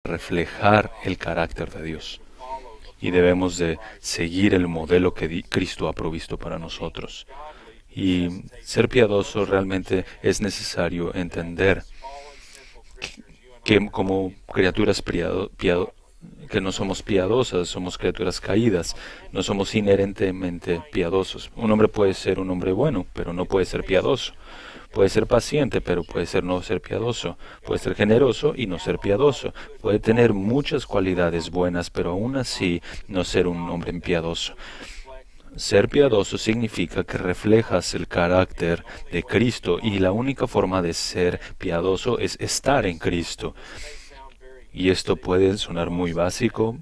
reflejar el carácter de Dios. Y debemos de seguir el modelo que Cristo ha provisto para nosotros. Y ser piadoso realmente es necesario entender que como criaturas que no somos piadosas, somos criaturas caídas, no somos inherentemente piadosos. Un hombre puede ser un hombre bueno, pero no puede ser piadoso. Puede ser paciente, pero puede ser no ser piadoso. Puede ser generoso y no ser piadoso. Puede tener muchas cualidades buenas, pero aún así no ser un hombre piadoso. Ser piadoso significa que reflejas el carácter de Cristo y la única forma de ser piadoso es estar en Cristo. Y esto puede sonar muy básico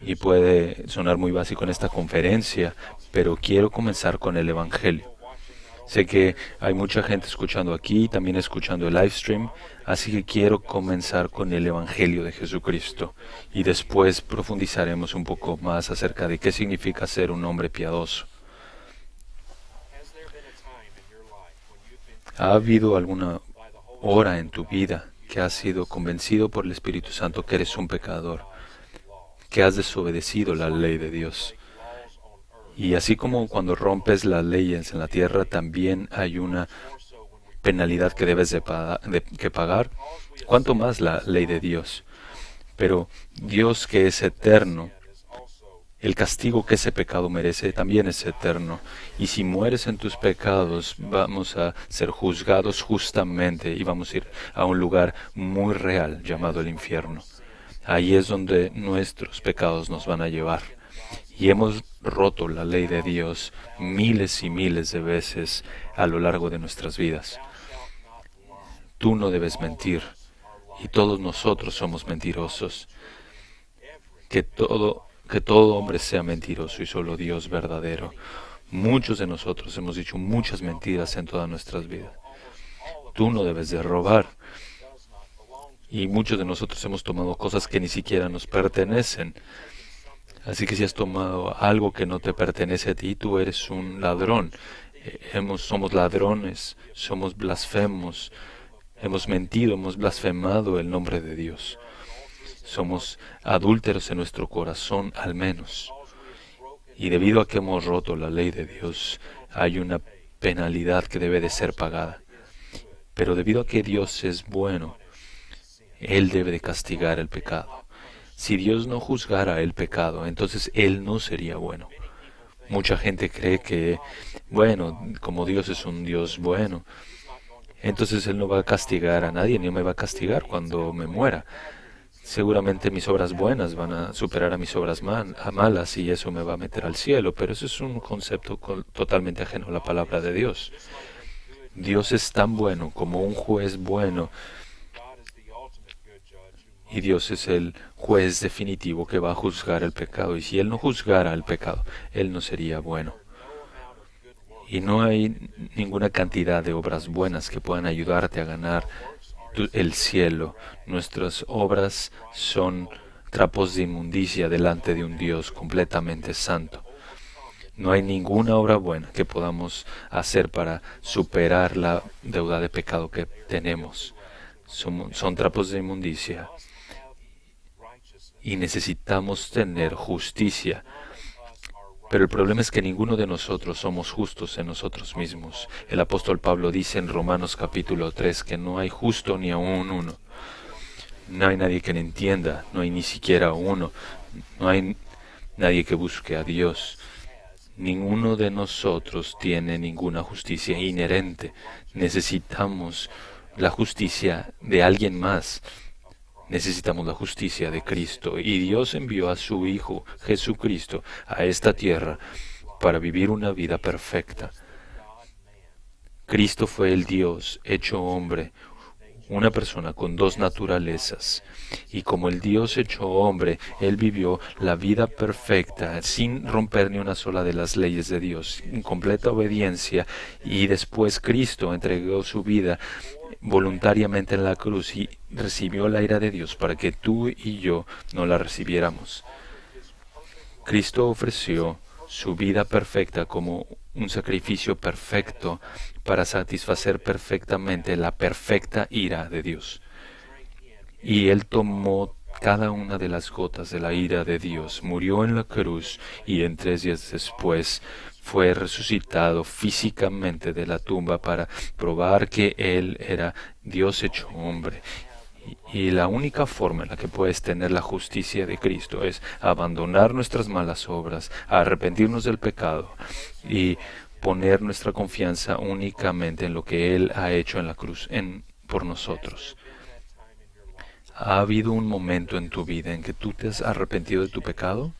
y puede sonar muy básico en esta conferencia, pero quiero comenzar con el Evangelio. Sé que hay mucha gente escuchando aquí, también escuchando el live stream, así que quiero comenzar con el Evangelio de Jesucristo y después profundizaremos un poco más acerca de qué significa ser un hombre piadoso. ¿Ha habido alguna hora en tu vida que has sido convencido por el Espíritu Santo que eres un pecador, que has desobedecido la ley de Dios? Y así como cuando rompes las leyes en la tierra, también hay una penalidad que debes de pagar. ¿Cuánto más la ley de Dios? Pero Dios, que es eterno, el castigo que ese pecado merece también es eterno. Y si mueres en tus pecados, vamos a ser juzgados justamente y vamos a ir a un lugar muy real llamado el infierno. Ahí es donde nuestros pecados nos van a llevar. Y hemos roto la ley de Dios miles y miles de veces a lo largo de nuestras vidas. Tú no debes mentir, y todos nosotros somos mentirosos. Que todo hombre sea mentiroso y solo Dios verdadero. Muchos de nosotros hemos dicho muchas mentiras en todas nuestras vidas. Tú no debes de robar. Y muchos de nosotros hemos tomado cosas que ni siquiera nos pertenecen. Así que si has tomado algo que no te pertenece a ti, tú eres un ladrón. Somos ladrones, somos blasfemos, hemos mentido, hemos blasfemado el nombre de Dios. Somos adúlteros en nuestro corazón al menos. Y debido a que hemos roto la ley de Dios, hay una penalidad que debe de ser pagada. Pero debido a que Dios es bueno, Él debe de castigar el pecado. Si Dios no juzgara el pecado, entonces Él no sería bueno. Mucha gente cree que, bueno, como Dios es un Dios bueno, entonces Él no va a castigar a nadie, ni me va a castigar cuando me muera. Seguramente mis obras buenas van a superar a mis obras malas y eso me va a meter al cielo, pero eso es un concepto totalmente ajeno a la palabra de Dios. Dios es tan bueno como un juez bueno. Y Dios es el juez definitivo que va a juzgar el pecado. Y si Él no juzgara el pecado, Él no sería bueno. Y no hay ninguna cantidad de obras buenas que puedan ayudarte a ganar el cielo. Nuestras obras son trapos de inmundicia delante de un Dios completamente santo. No hay ninguna obra buena que podamos hacer para superar la deuda de pecado que tenemos. Son trapos de inmundicia. Y necesitamos tener justicia. Pero el problema es que ninguno de nosotros somos justos en nosotros mismos. El apóstol Pablo dice en Romanos capítulo 3 que no hay justo ni aún uno. No hay nadie que le entienda, no hay ni siquiera uno. No hay nadie que busque a Dios. Ninguno de nosotros tiene ninguna justicia inherente. Necesitamos la justicia de alguien más. Necesitamos la justicia de Cristo y Dios envió a su Hijo Jesucristo a esta tierra para vivir una vida perfecta. Cristo fue el Dios hecho hombre, una persona con dos naturalezas. Y como el Dios hecho hombre, Él vivió la vida perfecta sin romper ni una sola de las leyes de Dios, en completa obediencia. Y después Cristo entregó su vida voluntariamente en la cruz y recibió la ira de Dios para que tú y yo no la recibiéramos. Cristo ofreció su vida perfecta como un sacrificio perfecto para satisfacer perfectamente la perfecta ira de Dios. y Él tomó cada una de las gotas de la ira de Dios, murió en la cruz y en 3 días después fue resucitado físicamente de la tumba para probar que Él era Dios hecho hombre. Y la única forma en la que puedes tener la justicia de Cristo es abandonar nuestras malas obras, arrepentirnos del pecado y poner nuestra confianza únicamente en lo que Él ha hecho en la cruz por nosotros. ¿Ha habido un momento en tu vida en que tú te has arrepentido de tu pecado?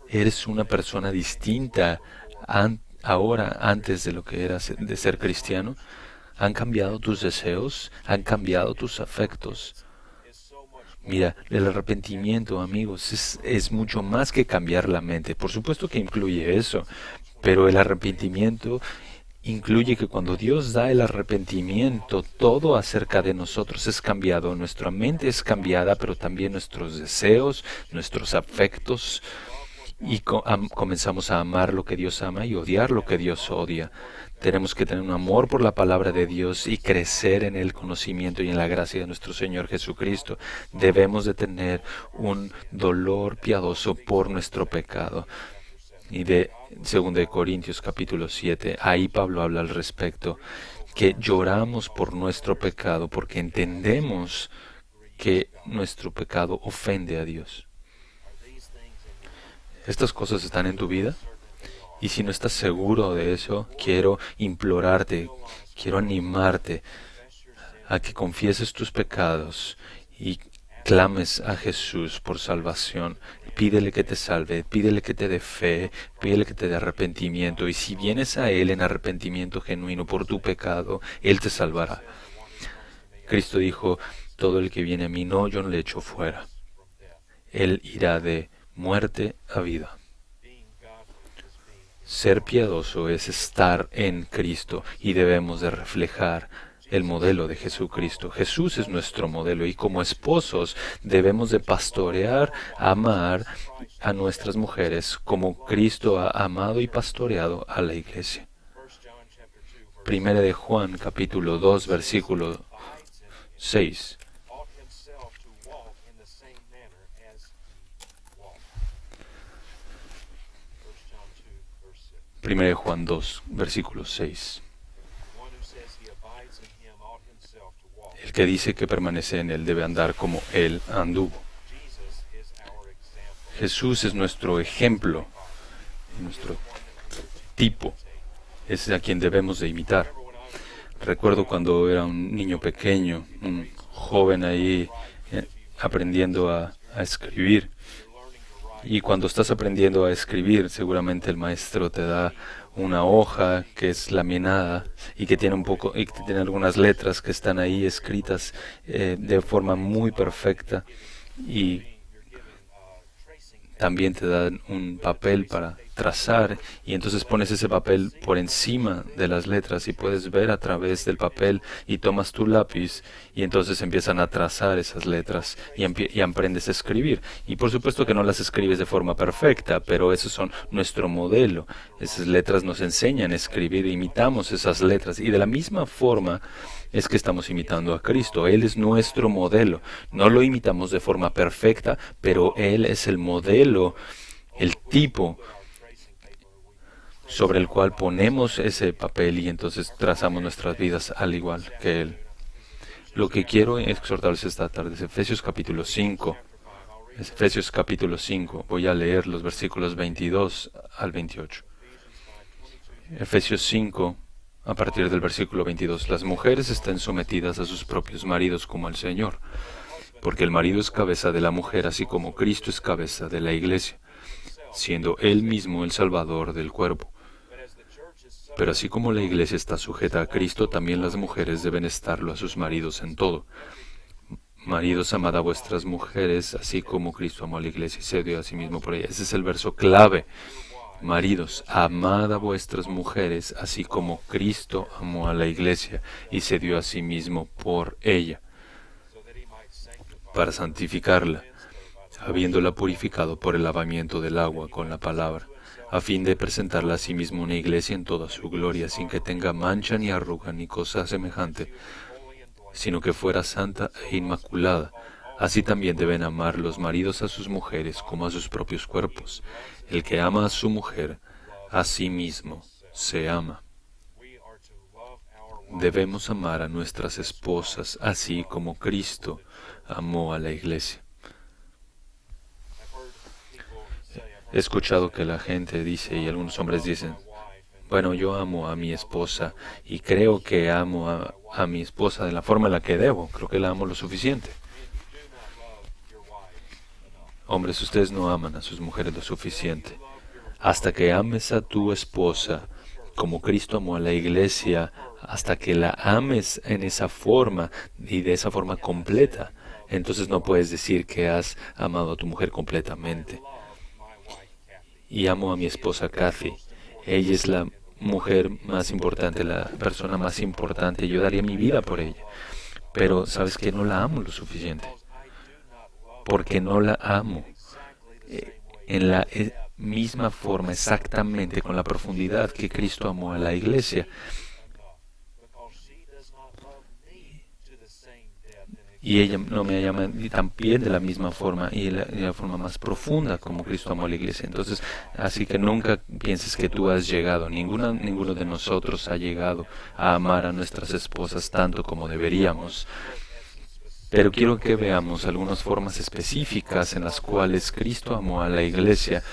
¿Eres una persona distinta ahora antes de lo que eras de ser cristiano? ¿Han cambiado tus deseos? ¿Han cambiado tus afectos? Mira, el arrepentimiento, amigos, es mucho más que cambiar la mente. Por supuesto que incluye eso, pero el arrepentimiento incluye que cuando Dios da el arrepentimiento, todo acerca de nosotros es cambiado. Nuestra mente es cambiada, pero también nuestros deseos, nuestros afectos, y comenzamos a amar lo que Dios ama y odiar lo que Dios odia. Tenemos que tener un amor por la palabra de Dios y crecer en el conocimiento y en la gracia de nuestro Señor Jesucristo. Debemos de tener un dolor piadoso por nuestro pecado. Y de 2 Corintios capítulo 7, ahí Pablo habla al respecto, que lloramos por nuestro pecado porque entendemos que nuestro pecado ofende a Dios. ¿Estas cosas están en tu vida? Y si no estás seguro de eso, quiero implorarte, quiero animarte a que confieses tus pecados y clames a Jesús por salvación. Pídele que te salve, pídele que te dé fe, pídele que te dé arrepentimiento. Y si vienes a Él en arrepentimiento genuino por tu pecado, Él te salvará. Cristo dijo, todo el que viene a mí, yo no le echo fuera. Él irá de muerte a vida. Ser piadoso es estar en Cristo y debemos de reflejar el modelo de Jesucristo. Jesús es nuestro modelo y como esposos debemos de pastorear, amar a nuestras mujeres como Cristo ha amado y pastoreado a la iglesia. Primera de Juan capítulo 2 versículo 6. Primera de Juan 2, versículo 6. El que dice que permanece en Él debe andar como Él anduvo. Jesús es nuestro ejemplo, nuestro tipo, es a quien debemos de imitar. Recuerdo cuando era un niño pequeño, un joven ahí aprendiendo a escribir. Y cuando estás aprendiendo a escribir, seguramente el maestro te da una hoja que es laminada y que tiene y que tiene algunas letras que están ahí escritas de forma muy perfecta, y también te dan un papel para trazar y entonces pones ese papel por encima de las letras y puedes ver a través del papel y tomas tu lápiz y entonces empiezan a trazar esas letras y aprendes a escribir. Y por supuesto que no las escribes de forma perfecta, pero esos son nuestro modelo. Esas letras nos enseñan a escribir, imitamos esas letras y de la misma forma es que estamos imitando a Cristo. Él es nuestro modelo. No lo imitamos de forma perfecta, pero Él es el modelo, el tipo sobre el cual ponemos ese papel y entonces trazamos nuestras vidas al igual que Él. Lo que quiero exhortarles esta tarde es Efesios capítulo 5. Efesios capítulo 5. Voy a leer los versículos 22 al 28. Efesios 5. A partir del versículo 22, las mujeres estén sometidas a sus propios maridos como al Señor, porque el marido es cabeza de la mujer, así como Cristo es cabeza de la iglesia, siendo Él mismo el Salvador del cuerpo. Pero así como la iglesia está sujeta a Cristo, también las mujeres deben estarlo a sus maridos en todo. Maridos, amad a vuestras mujeres, así como Cristo amó a la iglesia y se dio a sí mismo por ella. Ese es el verso clave. Maridos, amad a vuestras mujeres, así como Cristo amó a la iglesia y se dio a sí mismo por ella, para santificarla, habiéndola purificado por el lavamiento del agua con la palabra, a fin de presentarla a sí mismo una iglesia en toda su gloria, sin que tenga mancha ni arruga ni cosa semejante, sino que fuera santa e inmaculada. Así también deben amar los maridos a sus mujeres como a sus propios cuerpos. El que ama a su mujer, a sí mismo se ama. Debemos amar a nuestras esposas así como Cristo amó a la iglesia. He escuchado que la gente dice, y algunos hombres dicen, bueno, yo amo a mi esposa y creo que amo a mi esposa de la forma en la que debo. Creo que la amo lo suficiente. Hombres, ustedes no aman a sus mujeres lo suficiente. Hasta que ames a tu esposa como Cristo amó a la iglesia, hasta que la ames en esa forma y de esa forma completa, entonces no puedes decir que has amado a tu mujer completamente. Y amo a mi esposa Kathy. Ella es la mujer más importante, la persona más importante. Yo daría mi vida por ella. Pero sabes que no la amo lo suficiente. Porque no la amo en la misma forma, exactamente con la profundidad que Cristo amó a la iglesia. Y ella no me ama también de la misma forma y de la forma más profunda como Cristo amó a la iglesia. Entonces, así que nunca pienses que tú has llegado. Ninguno de nosotros ha llegado a amar a nuestras esposas tanto como deberíamos. Pero quiero que veamos algunas formas específicas en las cuales Cristo amó a la iglesia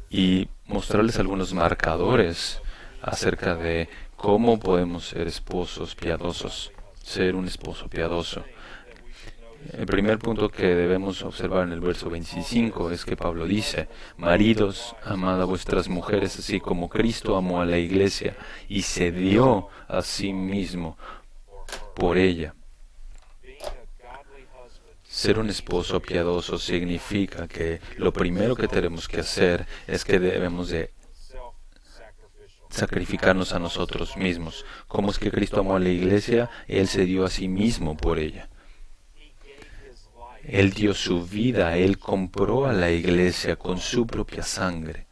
y mostrarles algunos marcadores acerca de cómo podemos ser esposos piadosos, ser un esposo piadoso. El primer punto que debemos observar en el verso 25 es que Pablo dice, maridos, amad a vuestras mujeres así como Cristo amó a la iglesia y se dio a sí mismo por ella. Ser un esposo piadoso significa que lo primero que tenemos que hacer es que debemos de sacrificarnos a nosotros mismos. ¿Cómo es que Cristo amó a la iglesia? Él se dio a sí mismo por ella. Él dio su vida, Él compró a la iglesia con su propia sangre.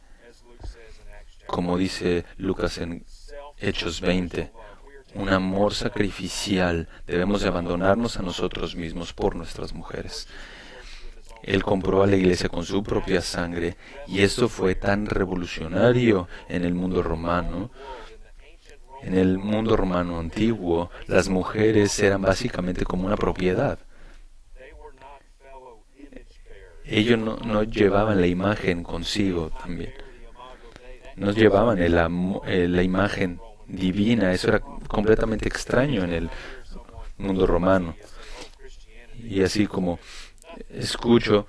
Como dice Lucas en Hechos 20, un amor sacrificial. Debemos de abandonarnos a nosotros mismos por nuestras mujeres. Él compró a la iglesia con su propia sangre y esto fue tan revolucionario en el mundo romano. En el mundo romano antiguo, las mujeres eran básicamente como una propiedad. Ellos no llevaban la imagen consigo también. No llevaban la imagen divina. Eso era completamente extraño en el mundo romano. Y así como escucho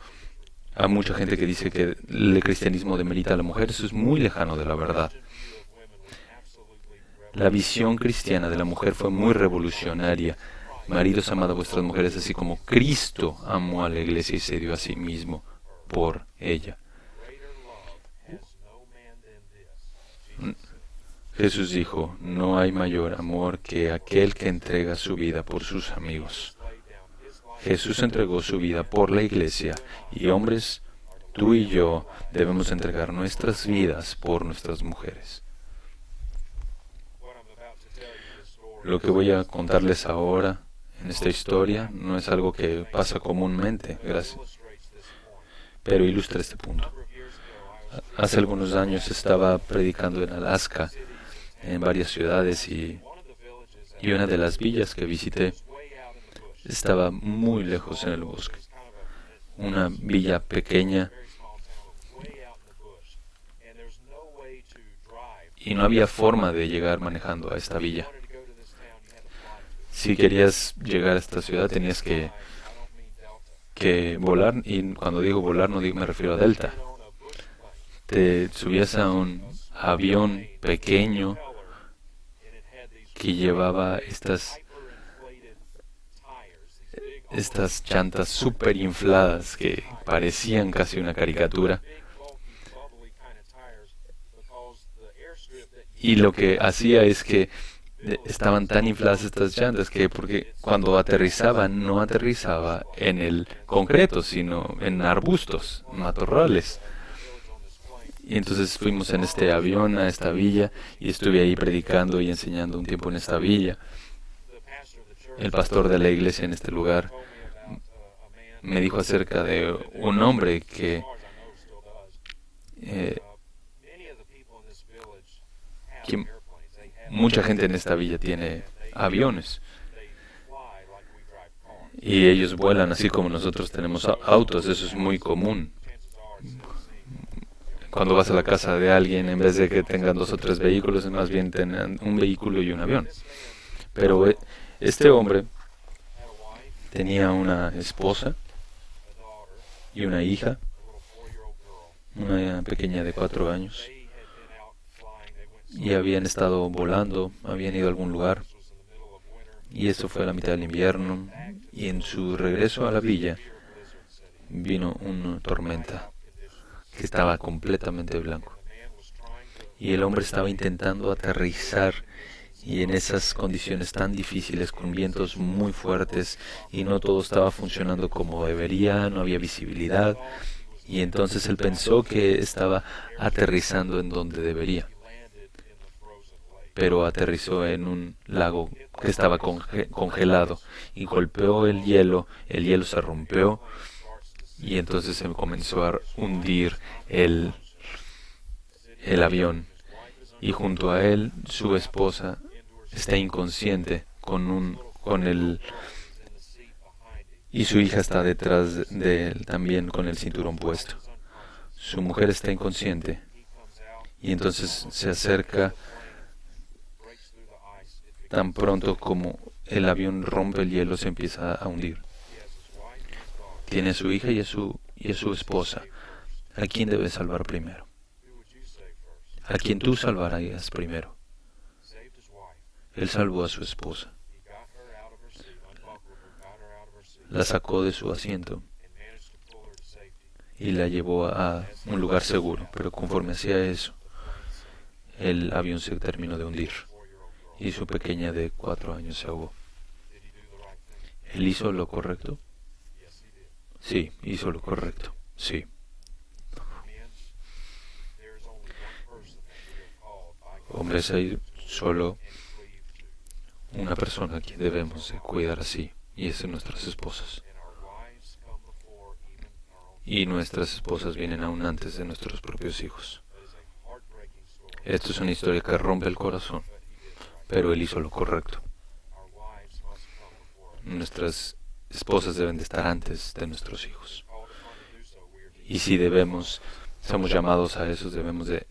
a mucha gente que dice que el cristianismo demerita a la mujer, eso es muy lejano de la verdad. La visión cristiana de la mujer fue muy revolucionaria. Maridos, amad a vuestras mujeres así como Cristo amó a la iglesia y se dio a sí mismo por ella. Jesús dijo, no hay mayor amor que aquel que entrega su vida por sus amigos. Jesús entregó su vida por la iglesia y hombres, tú y yo debemos entregar nuestras vidas por nuestras mujeres. Lo que voy a contarles ahora en esta historia no es algo que pasa comúnmente, gracias, pero ilustra este punto. Hace algunos años estaba predicando en Alaska, en varias ciudades, y una de las villas que visité estaba muy lejos en el bosque. Una villa pequeña y no había forma de llegar manejando a esta villa. Si querías llegar a esta ciudad tenías que volar, y cuando digo volar me refiero a Delta. Te subías a un avión pequeño que llevaba estas llantas súper infladas que parecían casi una caricatura. Y lo que hacía es que estaban tan infladas estas llantas que porque cuando aterrizaban no aterrizaba en el concreto, sino en arbustos, matorrales. Y entonces fuimos en este avión a esta villa y estuve ahí predicando y enseñando un tiempo en esta villa. El pastor de la iglesia en este lugar me dijo acerca de un hombre eh, que mucha gente en esta villa tiene aviones y ellos vuelan así como nosotros tenemos autos. Eso es muy común. Cuando vas a la casa de alguien, en vez de que tengan 2 o 3 vehículos, más bien tengan un vehículo y un avión. Pero este hombre tenía una esposa y una hija, una pequeña de 4 años, y habían estado volando, habían ido a algún lugar, y esto fue a la mitad del invierno, y en su regreso a la villa vino una tormenta que estaba completamente blanco. Y el hombre estaba intentando aterrizar, y en esas condiciones tan difíciles, con vientos muy fuertes, y no todo estaba funcionando como debería, no había visibilidad, y entonces él pensó que estaba aterrizando en donde debería, pero aterrizó en un lago que estaba congelado, y golpeó el hielo se rompió, y entonces se comenzó a hundir el avión, y junto a él su esposa está inconsciente con él, y su hija está detrás de él también con el cinturón puesto. Su mujer está inconsciente, y entonces se acerca tan pronto como el avión rompe el hielo, se empieza a hundir. Tiene a su hija y a su esposa. ¿A quién debe salvar primero? ¿A quién tú salvarías primero? Él salvó a su esposa. La sacó de su asiento y la llevó a un lugar seguro, pero conforme hacía eso, el avión se terminó de hundir y su pequeña de 4 años se ahogó. ¿Él hizo lo correcto? Sí, hizo lo correcto. Sí. Hombres, hay solo una persona a quien debemos de cuidar así, y es de nuestras esposas. Y nuestras esposas vienen aún antes de nuestros propios hijos. Esto es una historia que rompe el corazón, pero él hizo lo correcto. Nuestras esposas deben de estar antes de nuestros hijos. Y si somos llamados a eso, debemos de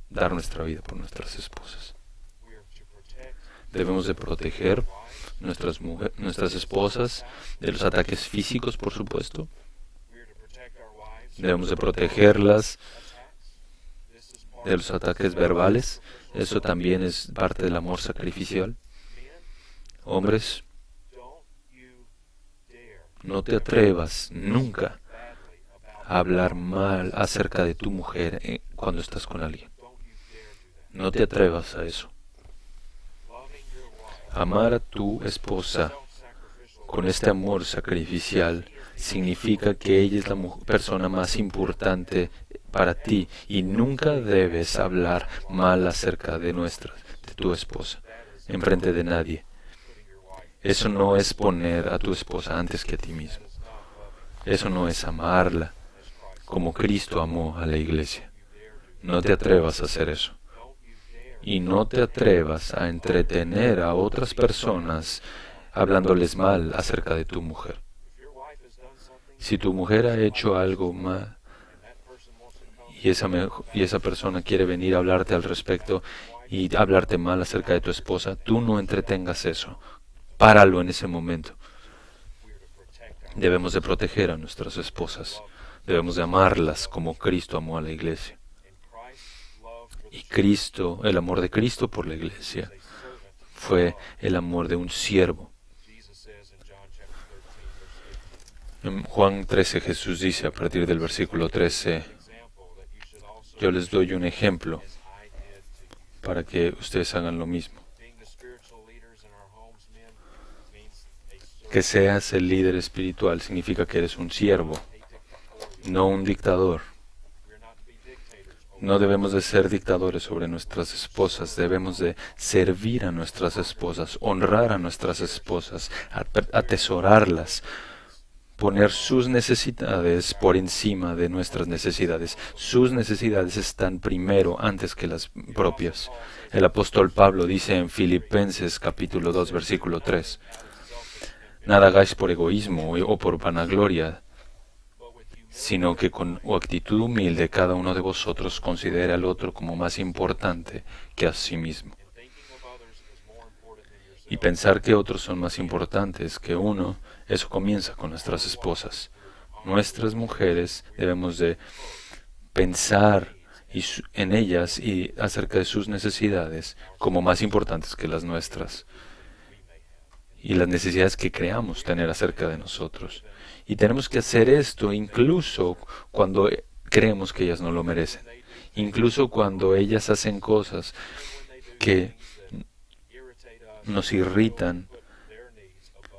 dar nuestra vida por nuestras esposas. Debemos de proteger nuestras esposas de los ataques físicos, por supuesto. Debemos de protegerlas de los ataques verbales. Eso también es parte del amor sacrificial. Hombres, no te atrevas nunca a hablar mal acerca de tu mujer cuando estás con alguien. No te atrevas a eso. Amar a tu esposa con este amor sacrificial significa que ella es la persona más importante para ti, y nunca debes hablar mal acerca de tu esposa en frente de nadie. Eso no es poner a tu esposa antes que a ti mismo. Eso no es amarla como Cristo amó a la iglesia. No te atrevas a hacer eso. Y no te atrevas a entretener a otras personas hablándoles mal acerca de tu mujer. Si tu mujer ha hecho algo mal y esa persona quiere venir a hablarte al respecto y hablarte mal acerca de tu esposa, tú no entretengas eso. Páralo en ese momento. Debemos de proteger a nuestras esposas. Debemos de amarlas como Cristo amó a la iglesia. Y el amor de Cristo por la iglesia, fue el amor de un siervo. En Juan 13 Jesús dice a partir del versículo 13, yo les doy un ejemplo para que ustedes hagan lo mismo. Que seas el líder espiritual significa que eres un siervo, no un dictador. No debemos de ser dictadores sobre nuestras esposas, debemos de servir a nuestras esposas, honrar a nuestras esposas, atesorarlas, poner sus necesidades por encima de nuestras necesidades. Sus necesidades están primero antes que las propias. El apóstol Pablo dice en Filipenses capítulo 2, versículo 3, nada hagáis por egoísmo o por vanagloria, sino que con actitud humilde cada uno de vosotros considere al otro como más importante que a sí mismo. Y pensar que otros son más importantes que uno, eso comienza con nuestras esposas. Nuestras mujeres debemos de pensar en ellas y acerca de sus necesidades como más importantes que las nuestras y las necesidades que creamos tener acerca de nosotros. Y tenemos que hacer esto incluso cuando creemos que ellas no lo merecen. Incluso cuando ellas hacen cosas que nos irritan,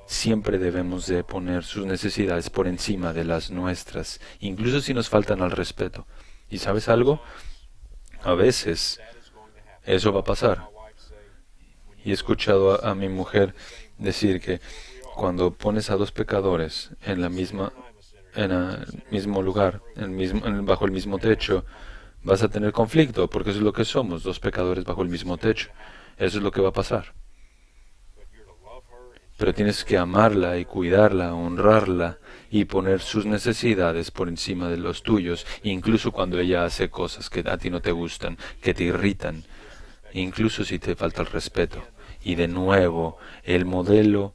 siempre debemos de poner sus necesidades por encima de las nuestras, incluso si nos faltan al respeto. ¿Y sabes algo? A veces eso va a pasar. Y he escuchado a mi mujer decir que cuando pones a dos pecadores en el mismo lugar, bajo el mismo techo, vas a tener conflicto, porque eso es lo que somos, dos pecadores bajo el mismo techo. Eso es lo que va a pasar. Pero tienes que amarla y cuidarla, honrarla y poner sus necesidades por encima de los tuyos, incluso cuando ella hace cosas que a ti no te gustan, que te irritan, incluso si te falta el respeto. Y de nuevo, el modelo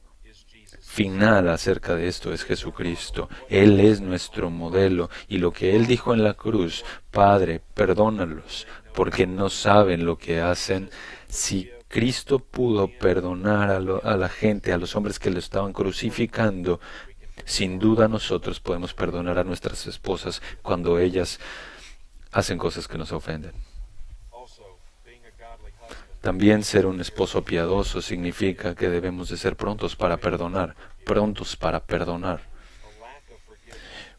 final acerca de esto es Jesucristo. Él es nuestro modelo y lo que Él dijo en la cruz, Padre, perdónalos, porque no saben lo que hacen. Si Cristo pudo perdonar a la gente, a los hombres que lo estaban crucificando, sin duda nosotros podemos perdonar a nuestras esposas cuando ellas hacen cosas que nos ofenden. También ser un esposo piadoso significa que debemos de ser prontos para perdonar, prontos para perdonar.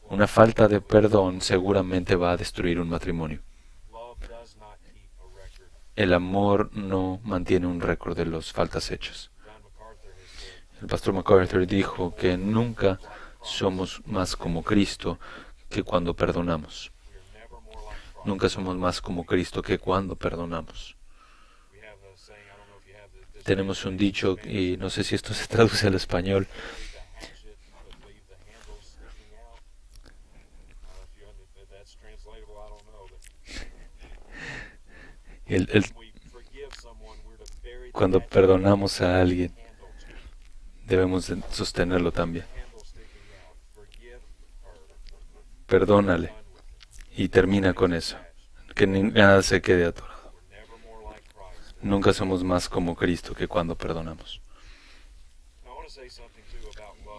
Una falta de perdón seguramente va a destruir un matrimonio. El amor no mantiene un récord de las faltas hechas. El pastor MacArthur dijo que nunca somos más como Cristo que cuando perdonamos. Nunca somos más como Cristo que cuando perdonamos. Tenemos un dicho, y no sé si esto se traduce al español. Cuando perdonamos a alguien, debemos sostenerlo también. Perdónale y termina con eso, que nada se quede atorado. Nunca somos más como Cristo que cuando perdonamos.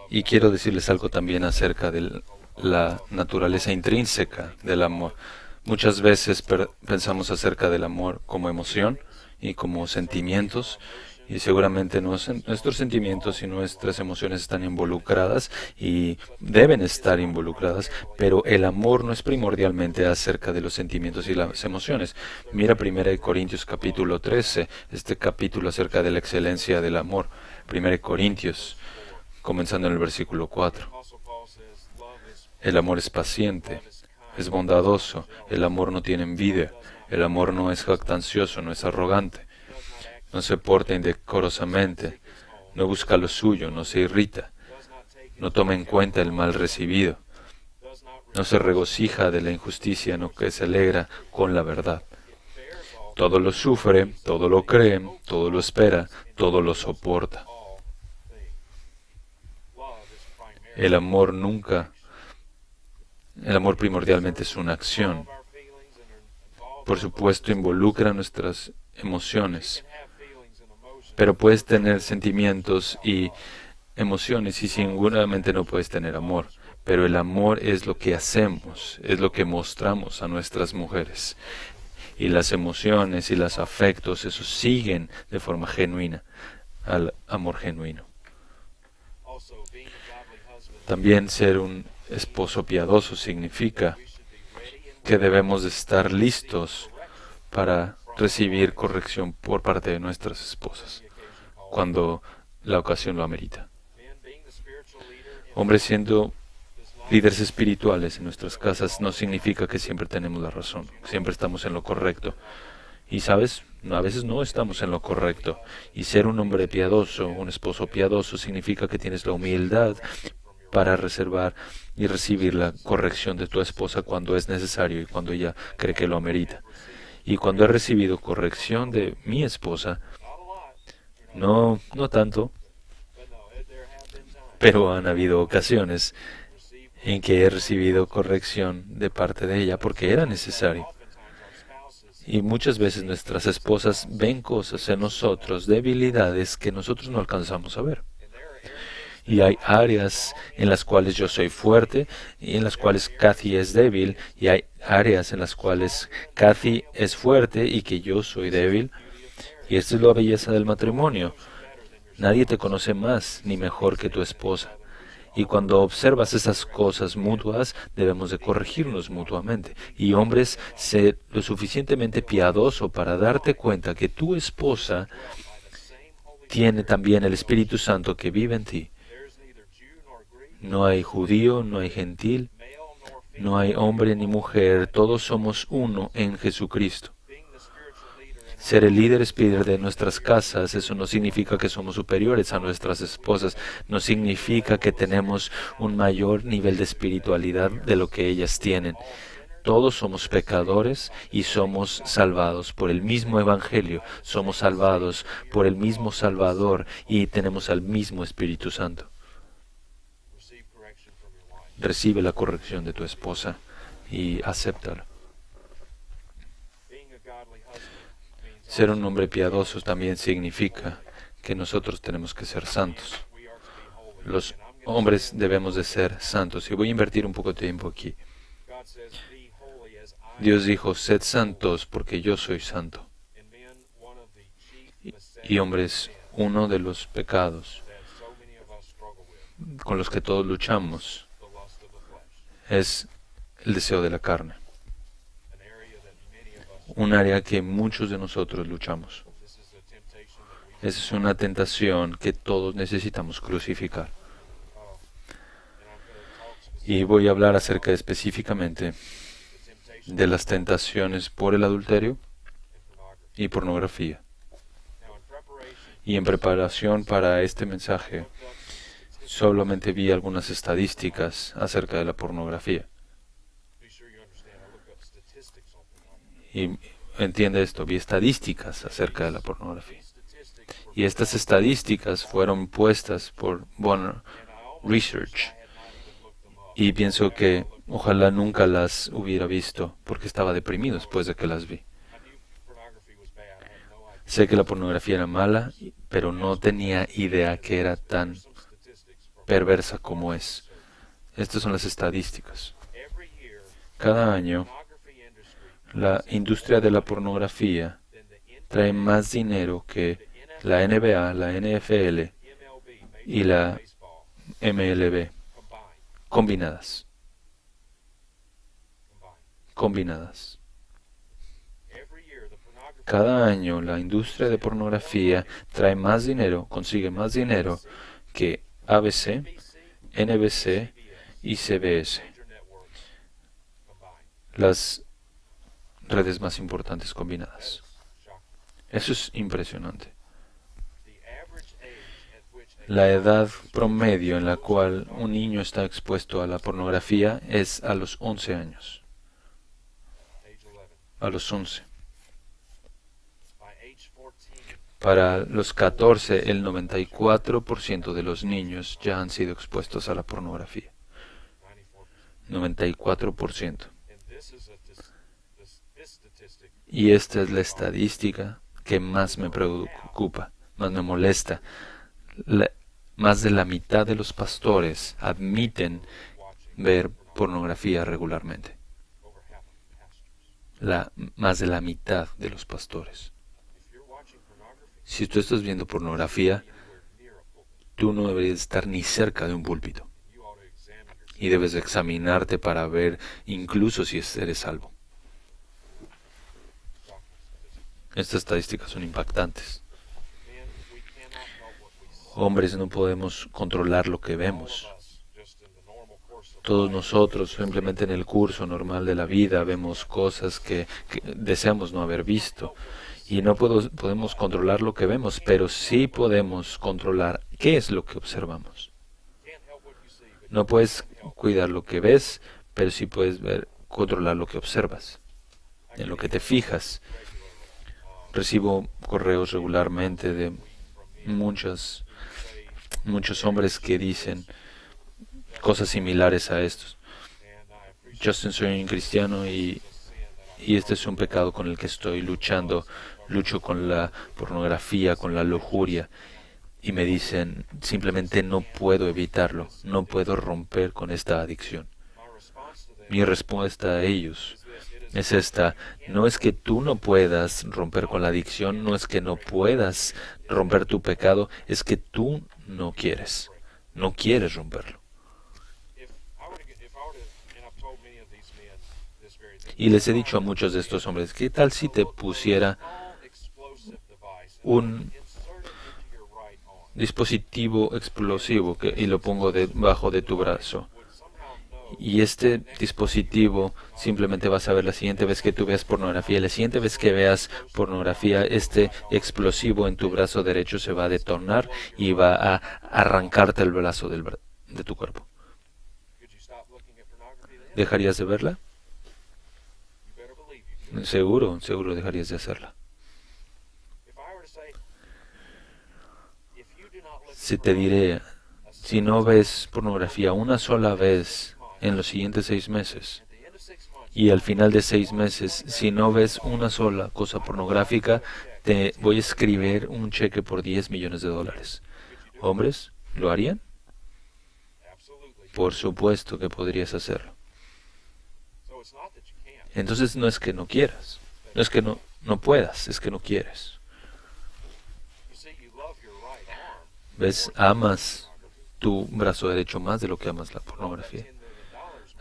Y quiero decirles algo también acerca de la naturaleza intrínseca del amor. Muchas veces pensamos acerca del amor como emoción y como sentimientos, y seguramente nuestros sentimientos y nuestras emociones están involucradas y deben estar involucradas, pero el amor no es primordialmente acerca de los sentimientos y las emociones. Mira 1 Corintios capítulo 13, este capítulo acerca de la excelencia del amor. 1 Corintios, comenzando en el versículo 4. El amor es paciente, es bondadoso, el amor no tiene envidia, el amor no es jactancioso, no es arrogante. No se porta indecorosamente, no busca lo suyo, no se irrita, no toma en cuenta el mal recibido, no se regocija de la injusticia, no que se alegra con la verdad. Todo lo sufre, todo lo cree, todo lo espera, todo lo soporta. El amor primordialmente es una acción. Por supuesto, involucra nuestras emociones. Pero puedes tener sentimientos y emociones y seguramente no puedes tener amor. Pero el amor es lo que hacemos, es lo que mostramos a nuestras mujeres. Y las emociones y los afectos, eso siguen de forma genuina al amor genuino. También ser un esposo piadoso significa que debemos de estar listos para recibir corrección por parte de nuestras esposas cuando la ocasión lo amerita. Hombres, siendo líderes espirituales en nuestras casas no significa que siempre tenemos la razón, siempre estamos en lo correcto. Y sabes, a veces no estamos en lo correcto. Y ser un hombre piadoso, un esposo piadoso, significa que tienes la humildad para reservar y recibir la corrección de tu esposa cuando es necesario y cuando ella cree que lo amerita. Y cuando he recibido corrección de mi esposa, no tanto, pero han habido ocasiones en que he recibido corrección de parte de ella porque era necesario. Y muchas veces nuestras esposas ven cosas en nosotros, debilidades que nosotros no alcanzamos a ver. Y hay áreas en las cuales yo soy fuerte y en las cuales Kathy es débil. Y hay áreas en las cuales Kathy es fuerte y que yo soy débil. Y esta es la belleza del matrimonio. Nadie te conoce más ni mejor que tu esposa. Y cuando observas esas cosas mutuas, debemos de corregirnos mutuamente. Y hombres, sé lo suficientemente piadoso para darte cuenta que tu esposa tiene también el Espíritu Santo que vive en ti. No hay judío, no hay gentil, no hay hombre ni mujer, todos somos uno en Jesucristo. Ser el líder espiritual de nuestras casas, eso no significa que somos superiores a nuestras esposas, no significa que tenemos un mayor nivel de espiritualidad de lo que ellas tienen. Todos somos pecadores y somos salvados por el mismo Evangelio, somos salvados por el mismo Salvador y tenemos al mismo Espíritu Santo. Recibe la corrección de tu esposa y acéptala. Ser un hombre piadoso también significa que nosotros tenemos que ser santos. Los hombres debemos de ser santos. Y voy a invertir un poco de tiempo aquí. Dios dijo, sed santos porque yo soy santo. Y hombres, uno de los pecados con los que todos luchamos es el deseo de la carne. Un área que muchos de nosotros luchamos. Esa es una tentación que todos necesitamos crucificar. Y voy a hablar acerca específicamente de las tentaciones por el adulterio y pornografía. Y en preparación para este mensaje, solamente vi algunas estadísticas acerca de la pornografía. Y entiende esto, vi estadísticas acerca de la pornografía. Y estas estadísticas fueron puestas por Bonner Research. Y pienso que ojalá nunca las hubiera visto, porque estaba deprimido después de que las vi. Sé que la pornografía era mala, pero no tenía idea que era tan perversa como es. Estas son las estadísticas. Cada año, la industria de la pornografía trae más dinero que la NBA, la NFL y la MLB combinadas. Cada año la industria de pornografía trae más dinero, consigue más dinero que ABC, NBC y CBS, las redes más importantes combinadas. Eso es impresionante. La edad promedio en la cual un niño está expuesto a la pornografía es a los 11 años. A los 11. Para los 14, el 94% de los niños ya han sido expuestos a la pornografía. 94%. Y esta es la estadística que más me preocupa, más me molesta. Más de la mitad de los pastores admiten ver pornografía regularmente. Más de la mitad de los pastores. Si tú estás viendo pornografía, tú no deberías estar ni cerca de un púlpito. Y debes examinarte para ver incluso si eres salvo. Estas estadísticas son impactantes. Hombres, no podemos controlar lo que vemos. Todos nosotros, simplemente en el curso normal de la vida, vemos cosas que deseamos no haber visto. Y no podemos controlar lo que vemos, pero sí podemos controlar qué es lo que observamos. No puedes cuidar lo que ves, pero sí puedes controlar lo que observas, en lo que te fijas. Recibo correos regularmente de muchos hombres que dicen cosas similares a estos. Justin, soy un cristiano y este es un pecado con el que estoy luchando. Lucho con la pornografía, con la lujuria. Y me dicen, simplemente no puedo evitarlo, no puedo romper con esta adicción. Mi respuesta a ellos es esta: no es que tú no puedas romper con la adicción, no es que no puedas romper tu pecado, es que tú no quieres romperlo. Y les he dicho a muchos de estos hombres, ¿qué tal si te pusiera un dispositivo explosivo y lo pongo debajo de tu brazo? Y este dispositivo simplemente vas a ver la siguiente vez que tú veas pornografía. La siguiente vez que veas pornografía, este explosivo en tu brazo derecho se va a detonar y va a arrancarte el brazo de tu cuerpo. ¿Dejarías de verla? Seguro dejarías de hacerla. Si te diré, si no ves pornografía una sola vez en los siguientes 6 meses, y al final de 6 meses, si no ves una sola cosa pornográfica, te voy a escribir un cheque por $10 millones. ¿Hombres lo harían? Por supuesto que podrías hacerlo. Entonces no es que no quieras, no es que no puedas, es que no quieres. ¿Ves? Amas tu brazo derecho más de lo que amas la pornografía.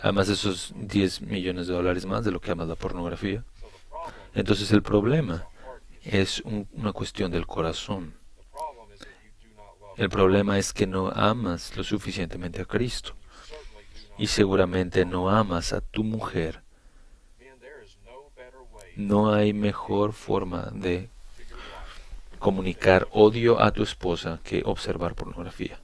Amas esos $10 millones más de lo que amas la pornografía. Entonces el problema es una cuestión del corazón. El problema es que no amas lo suficientemente a Cristo. Y seguramente no amas a tu mujer. No hay mejor forma de comunicar odio a tu esposa que observar pornografía.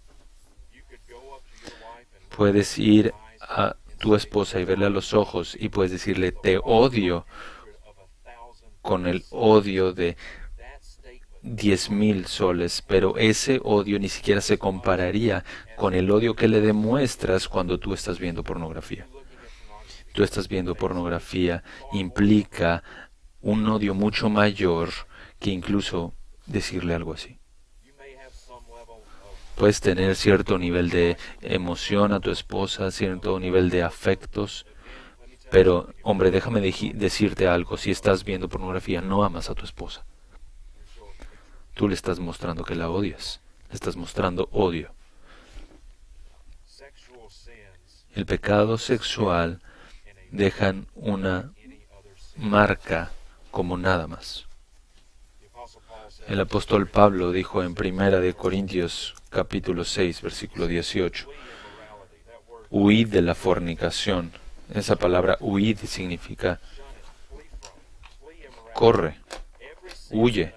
Puedes ir a tu esposa y verle a los ojos y puedes decirle te odio con el odio de 10,000 soles, pero ese odio ni siquiera se compararía con el odio que le demuestras cuando tú estás viendo pornografía. Tú estás viendo pornografía implica un odio mucho mayor que incluso decirle algo así. Puedes tener cierto nivel de emoción a tu esposa, cierto nivel de afectos, pero, hombre, déjame decirte algo. Si estás viendo pornografía, no amas a tu esposa. Tú le estás mostrando que la odias. Le estás mostrando odio. El pecado sexual dejan una marca como nada más. El apóstol Pablo dijo en 1 Corintios capítulo 6, versículo 18, huid de la fornicación. Esa palabra huid significa corre, huye.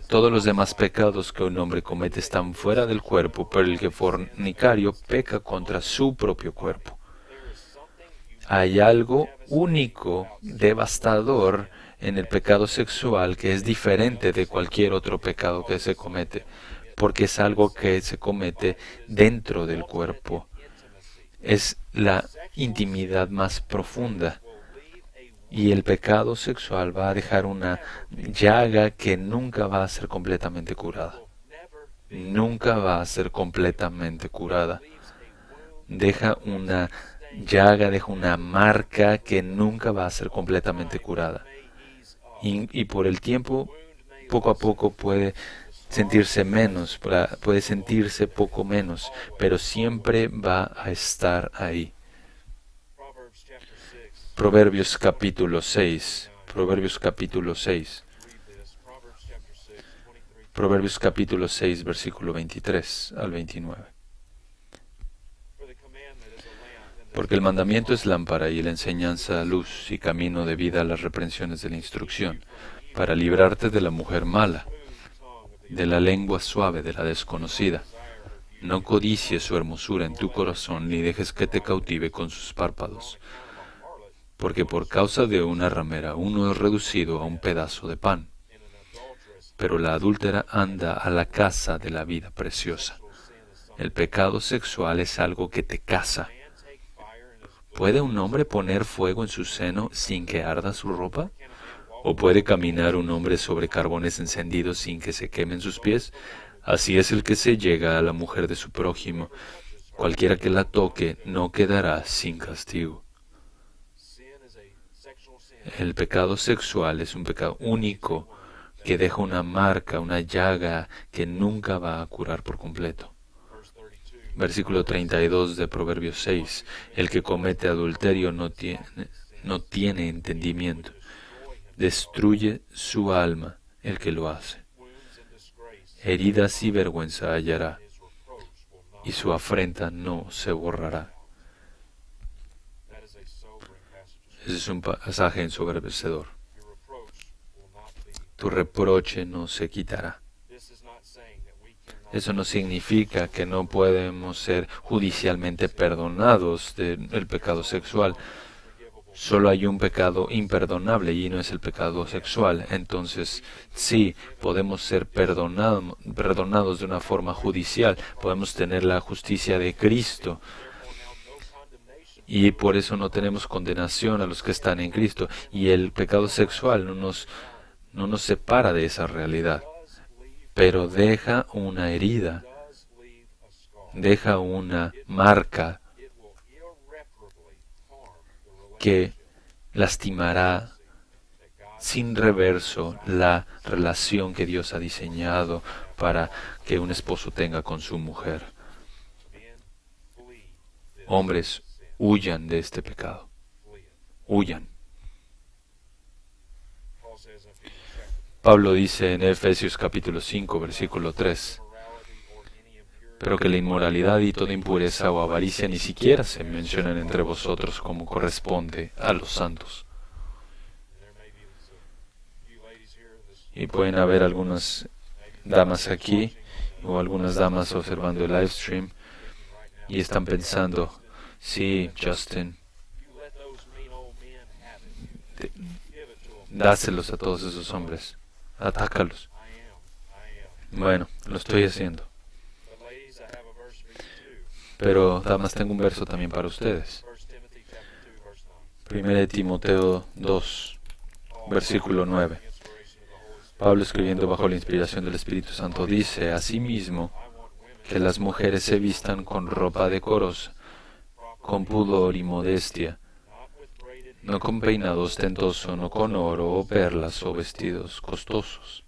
Todos los demás pecados que un hombre comete están fuera del cuerpo, pero el que fornicario peca contra su propio cuerpo. Hay algo único, devastador, en el pecado sexual que es diferente de cualquier otro pecado que se comete, porque es algo que se comete dentro del cuerpo. Es la intimidad más profunda. Y el pecado sexual va a dejar una llaga que nunca va a ser completamente curada. Nunca va a ser completamente curada. Deja una llaga, deja una marca que nunca va a ser completamente curada. Y por el tiempo, poco a poco puede sentirse menos, puede sentirse poco menos, pero siempre va a estar ahí. Proverbios capítulo 6. Proverbios capítulo 6. Proverbios capítulo 6, versículo 23 al 29. Porque el mandamiento es lámpara y la enseñanza luz y camino de vida a las reprensiones de la instrucción, para librarte de la mujer mala, de la lengua suave de la desconocida. No codicies su hermosura en tu corazón, ni dejes que te cautive con sus párpados. Porque por causa de una ramera uno es reducido a un pedazo de pan, pero la adúltera anda a la caza de la vida preciosa. El pecado sexual es algo que te caza. ¿Puede un hombre poner fuego en su seno sin que arda su ropa? ¿O puede caminar un hombre sobre carbones encendidos sin que se quemen sus pies? Así es el que se llega a la mujer de su prójimo. Cualquiera que la toque no quedará sin castigo. El pecado sexual es un pecado único que deja una marca, una llaga que nunca va a curar por completo. Versículo 32 de Proverbios 6. El que comete adulterio no tiene entendimiento. Destruye su alma el que lo hace. Heridas y vergüenza hallará, y su afrenta no se borrará. Ese es un pasaje ensoberbecedor. Tu reproche no se quitará. Eso no significa que no podemos ser judicialmente perdonados del pecado sexual. Solo hay un pecado imperdonable y no es el pecado sexual. Entonces, sí, podemos ser perdonados de una forma judicial. Podemos tener la justicia de Cristo. Y por eso no tenemos condenación a los que están en Cristo. Y el pecado sexual no nos separa de esa realidad. Pero deja una herida, deja una marca que lastimará sin reverso la relación que Dios ha diseñado para que un esposo tenga con su mujer. Hombres, huyan de este pecado. Huyan. Pablo dice en Efesios capítulo 5, versículo 3, pero que la inmoralidad y toda impureza o avaricia ni siquiera se mencionan entre vosotros como corresponde a los santos. Y pueden haber algunas damas aquí o algunas damas observando el live stream y están pensando, sí, Justin, dáselos a todos esos hombres, atácalos. Bueno, lo estoy haciendo. Pero, damas, tengo un verso también para ustedes. 1 Timoteo 2, versículo 9. Pablo, escribiendo bajo la inspiración del Espíritu Santo, dice, asimismo, que las mujeres se vistan con ropa decorosa, con pudor y modestia, no con peinado ostentoso, no con oro o perlas o vestidos costosos.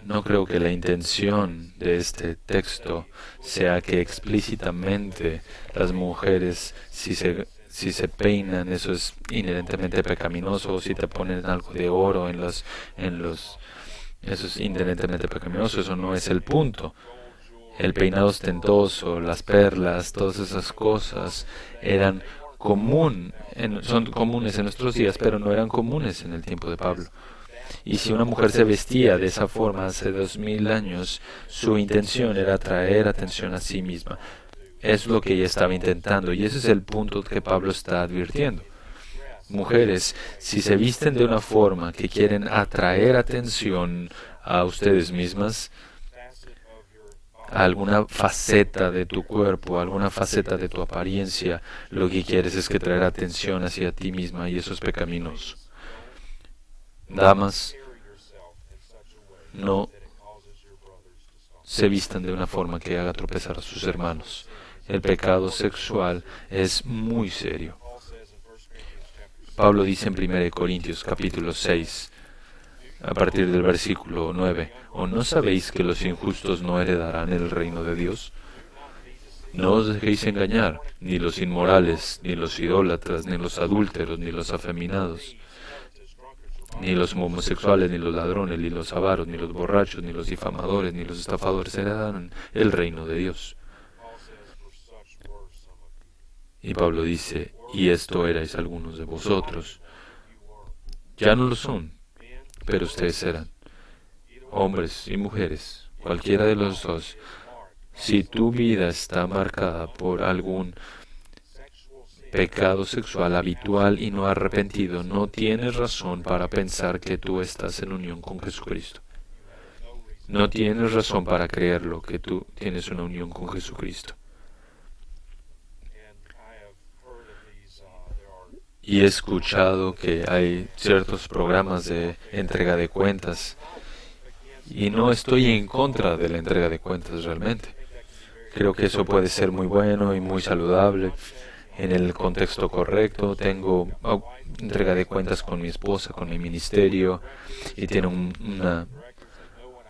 No creo que la intención de este texto sea que explícitamente las mujeres, si se peinan, eso es inherentemente pecaminoso, o si te ponen algo de oro eso es inherentemente pecaminoso. Eso no es el punto. El peinado ostentoso, las perlas, todas esas cosas son comunes en nuestros días, pero no eran comunes en el tiempo de Pablo. Y si una mujer se vestía de esa forma hace 2000 años, su intención era atraer atención a sí misma. Es lo que ella estaba intentando, y ese es el punto que Pablo está advirtiendo. Mujeres, si se visten de una forma que quieren atraer atención a ustedes mismas, a alguna faceta de tu cuerpo, a alguna faceta de tu apariencia, lo que quieres es que traer atención hacia ti misma, y eso es pecaminoso. Damas, no se vistan de una forma que haga tropezar a sus hermanos. El pecado sexual es muy serio. Pablo dice en 1 Corintios capítulo 6, a partir del versículo 9, ¿o no sabéis que los injustos no heredarán el reino de Dios? No os dejéis engañar, ni los inmorales, ni los idólatras, ni los adúlteros, ni los afeminados, Ni los homosexuales, ni los ladrones, ni los avaros, ni los borrachos, ni los difamadores, ni los estafadores heredarán el reino de Dios. Y Pablo dice, y esto erais algunos de vosotros. Ya no lo son, pero ustedes serán. Hombres y mujeres, cualquiera de los dos. Si tu vida está marcada por algún pecado sexual habitual y no arrepentido, no tienes razón para pensar que tú estás en unión con Jesucristo. No tienes razón para creerlo, que tú tienes una unión con Jesucristo. Y he escuchado que hay ciertos programas de entrega de cuentas, y no estoy en contra de la entrega de cuentas realmente. Creo que eso puede ser muy bueno y muy saludable en el contexto correcto. Tengo entrega de cuentas con mi esposa, con mi ministerio, y tiene una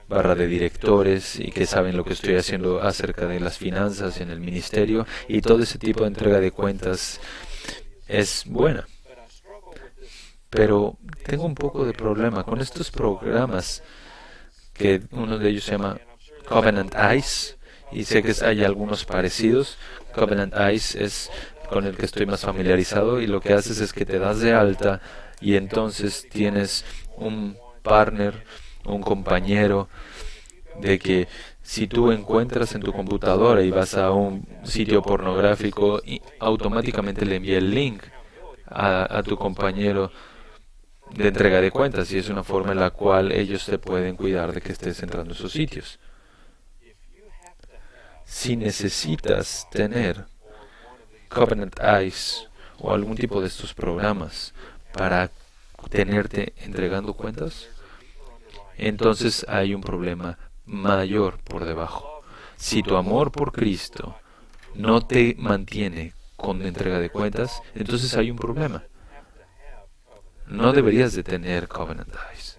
barra de directores y que saben lo que estoy haciendo acerca de las finanzas en el ministerio, y todo ese tipo de entrega de cuentas es buena. Pero tengo un poco de problema con estos programas, que uno de ellos se llama Covenant Eyes, y sé que hay algunos parecidos. Covenant Eyes es con el que estoy más familiarizado, y lo que haces es que te das de alta y entonces tienes un partner, un compañero, de que si tú encuentras en tu computadora y vas a un sitio pornográfico, y automáticamente le envía el link a tu compañero de entrega de cuentas, y es una forma en la cual ellos te pueden cuidar de que estés entrando a esos sitios. Si necesitas tener Covenant Eyes o algún tipo de estos programas para tenerte entregando cuentas, entonces hay un problema mayor por debajo. Si tu amor por Cristo no te mantiene con entrega de cuentas, entonces hay un problema. No deberías de tener Covenant Eyes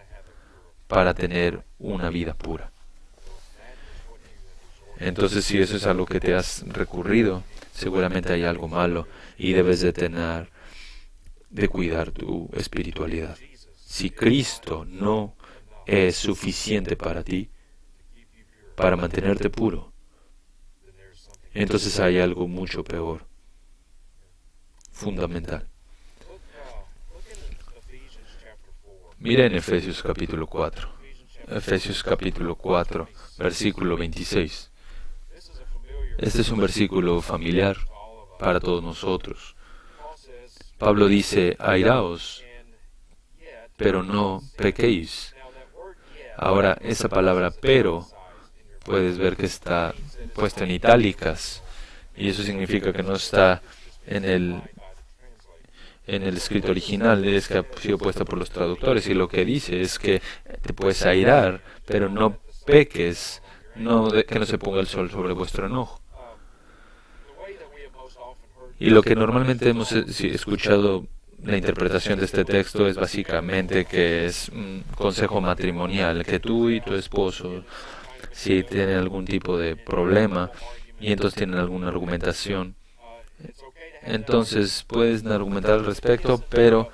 para tener una vida pura. Entonces, si eso es a lo que te has recurrido, seguramente hay algo malo y debes de cuidar tu espiritualidad. Si Cristo no es suficiente para ti, para mantenerte puro, entonces hay algo mucho peor, fundamental. Mira en Efesios capítulo 4. Efesios capítulo 4, versículo 26. Este es un versículo familiar para todos nosotros. Pablo dice, airaos, pero no pequéis. Ahora, esa palabra pero, puedes ver que está puesta en itálicas, y eso significa que no está en el escrito original, es que ha sido puesta por los traductores, y lo que dice es que te puedes airar, pero no peques, que no se ponga el sol sobre vuestro enojo. Y lo que normalmente hemos escuchado, la interpretación de este texto es básicamente que es un consejo matrimonial, que tú y tu esposo, si tienen algún tipo de problema y entonces tienen alguna argumentación, entonces pueden argumentar al respecto, pero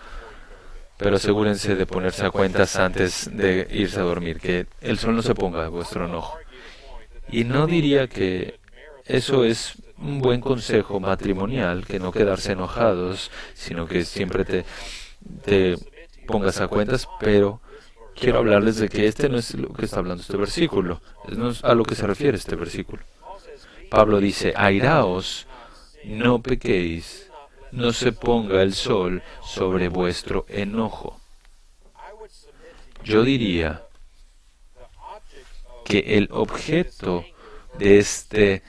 asegúrense de ponerse a cuentas antes de irse a dormir, que el sol no se ponga a vuestro enojo. Y no diría que eso es un buen consejo matrimonial, que no quedarse enojados, sino que siempre te pongas a cuentas, pero quiero hablarles de que este no es lo que está hablando este versículo, no es a lo que se refiere este versículo. Pablo dice, airaos, no pequéis, no se ponga el sol sobre vuestro enojo. Yo diría que el objeto de este